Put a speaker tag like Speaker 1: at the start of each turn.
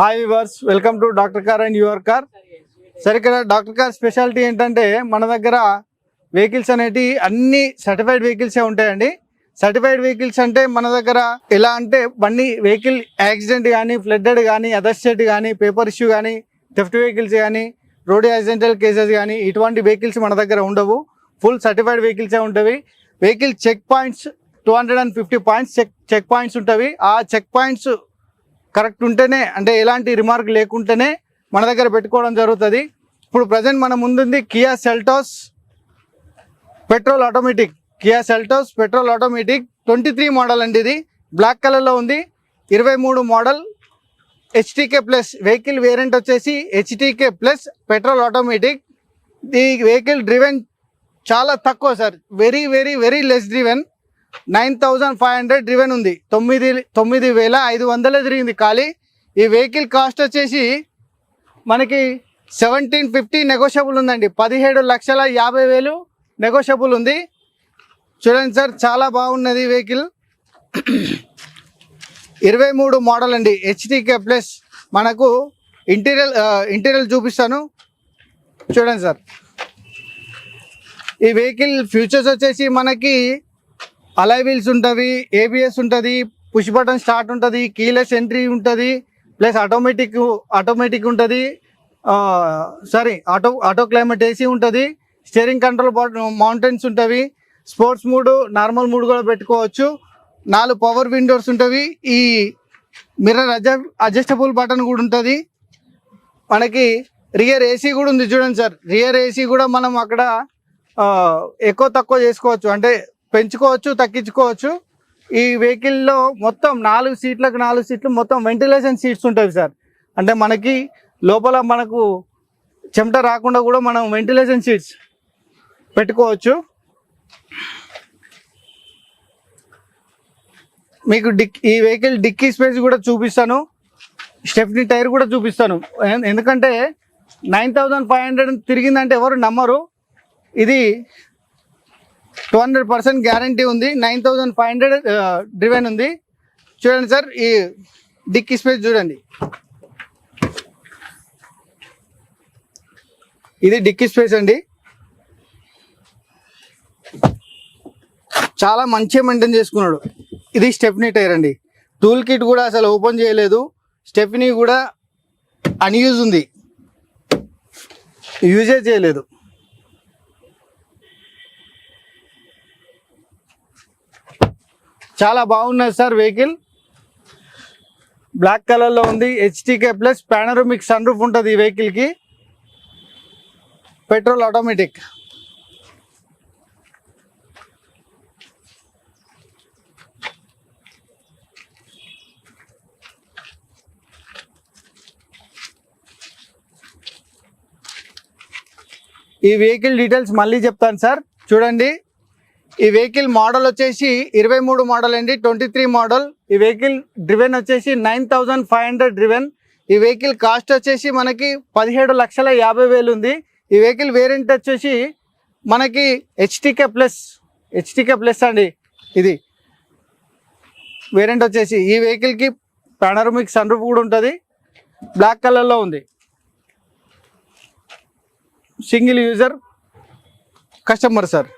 Speaker 1: Hi viewers, welcome to doctor car and your car. సరే, ఇక్కడ doctor car speciality ఏంటంటే మన దగ్గర వెహికల్స్ అనేవి అన్ని సర్టిఫైడ్ వెహికల్సే ఉంటాయండి. సర్టిఫైడ్ వెహికల్స్ అంటే మన దగ్గర ఎలా అంటే బండి వెహికల్ యాక్సిడెంట్ కానీ, ఫ్లడ్డెడ్ కానీ, అదర్ స్టేట్ కానీ, పేపర్ ఇష్యూ కానీ, థెఫ్ట్ వెహికల్స్ కానీ, రోడ్ యాక్సిడెంటల్ కేసెస్ కానీ ఇటువంటి వెహికల్స్ మన దగ్గర ఉండవు. ఫుల్ సర్టిఫైడ్ వెహికల్సే ఉంటాయి. Vehicle check points 250 points check points ఉంటాయి. ఆ చెక్ పాయింట్స్ కరెక్ట్ ఉంటేనే, అంటే ఎలాంటి రిమార్క్ లేకుంటేనే మన దగ్గర పెట్టుకోవడం జరుగుతుంది. ఇప్పుడు ప్రజెంట్ మన ముందుంది Kia Seltos petrol automatic. Kia Seltos petrol automatic 23 model అండి. ఇది బ్లాక్ కలర్లో ఉంది. 23 model HTK plus vehicle variant వచ్చేసి హెచ్టీకే ప్లస్ పెట్రోల్ ఆటోమేటిక్. ఈ వెహికల్ డ్రివెన్ చాలా తక్కువ sir, very very very less driven. 9500 driven ఉంది. 9,500 తిరిగింది ఖాళీ. ఈ వెహికల్ కాస్ట్ వచ్చేసి మనకి 1750 నెగోషియబుల్ ఉందండి. 17,50,000 నెగోషియబుల్ ఉంది. చూడండి సార్, చాలా బాగున్నది వెహికల్. 23 మోడల్ అండి, హెచ్టీకే ప్లస్. మనకు ఇంటీరియర్ చూపిస్తాను, చూడండి సార్. ఈ వెహికల్ ఫీచర్స్ వచ్చేసి మనకి అలాయ్ వీల్స్ ఉంటుంది, ఏబిఎస్ ఉంటుంది, పుష్ బటన్ స్టార్ట్ ఉంటుంది, కీలెస్ ఎంట్రీ ఉంటుంది, ప్లస్ ఆటోమేటిక్ ఉంటుంది, ఆటో క్లైమేట్ ఏసీ ఉంటుంది, స్టీరింగ్ కంట్రోల్ మౌంటైన్స్ ఉంటుంది, స్పోర్ట్స్ మూడ్, నార్మల్ మూడ్ కూడా పెట్టుకోవచ్చు. 4 పవర్ విండోస్ ఉంటుంది. ఈ మిర్రర్ అడ్జస్టబుల్ బటన్ కూడా ఉంటుంది. మనకి రియర్ ఏసీ కూడా ఉంది. చూడండి సార్, రియర్ ఏసీ కూడా మనం అక్కడ ఎక్కువ తక్కువ చేసుకోవచ్చు, అంటే పెంచుకోవచ్చు, తగ్గించుకోవచ్చు. ఈ వెహికల్లో మొత్తం 4 సీట్లు మొత్తం వెంటిలేషన్ సీట్స్ ఉంటుంది సార్. అంటే మనకి లోపల మనకు చెమట రాకుండా కూడా మనం వెంటిలేషన్ సీట్స్ పెట్టుకోవచ్చు. మీకు ఈ వెహికల్ డిక్కీ స్పేస్ కూడా చూపిస్తాను, స్టెప్నీ టైర్ కూడా చూపిస్తాను. ఎందుకంటే 9500 తిరిగిందంటే ఎవరు నమ్మరు. ఇది 200% గ్యారంటీ ఉంది. 9500 డ్రివెన్ ఉంది. చూడండి సార్, ఈ డిక్కీ స్పేస్ చూడండి. ఇది డిక్కీ స్పేస్ అండి. చాలా మంచిగా మెయింటైన్ చేసుకున్నాడు. ఇది స్టెప్నీ టైర్ అండి. టూల్ కిట్ కూడా అసలు ఓపెన్ చేయలేదు. స్టెప్నీ కూడా అన్యూజ్ ఉంది, యూజే చేయలేదు. చాలా బాగున్నది సార్ వెహికల్. బ్లాక్ కలర్లో ఉంది. HTK plus panoramic sunroof ఉంటుంది ఈ వెహికల్కి. Petrol automatic. ఈ వెహికల్ డీటెయిల్స్ మళ్ళీ చెప్తాను సార్, చూడండి. ఈ వెహికల్ మోడల్ వచ్చేసి 23 మోడల్ అండి, 23 మోడల్. ఈ వెహికల్ డ్రివెన్ వచ్చేసి 9500 డ్రివెన్. ఈ వెహికల్ కాస్ట్ వచ్చేసి మనకి 17,50,000 ఉంది. ఈ వెహికల్ వేరియంట్ వచ్చేసి మనకి హెచ్టీకే ప్లస్ అండి. ఇది వేరియంట్ వచ్చేసి ఈ వెహికల్కి పానోరమిక్ సన్ రూఫ్ కూడా ఉంటుంది. బ్లాక్ కలర్లో ఉంది. Single user customer sir.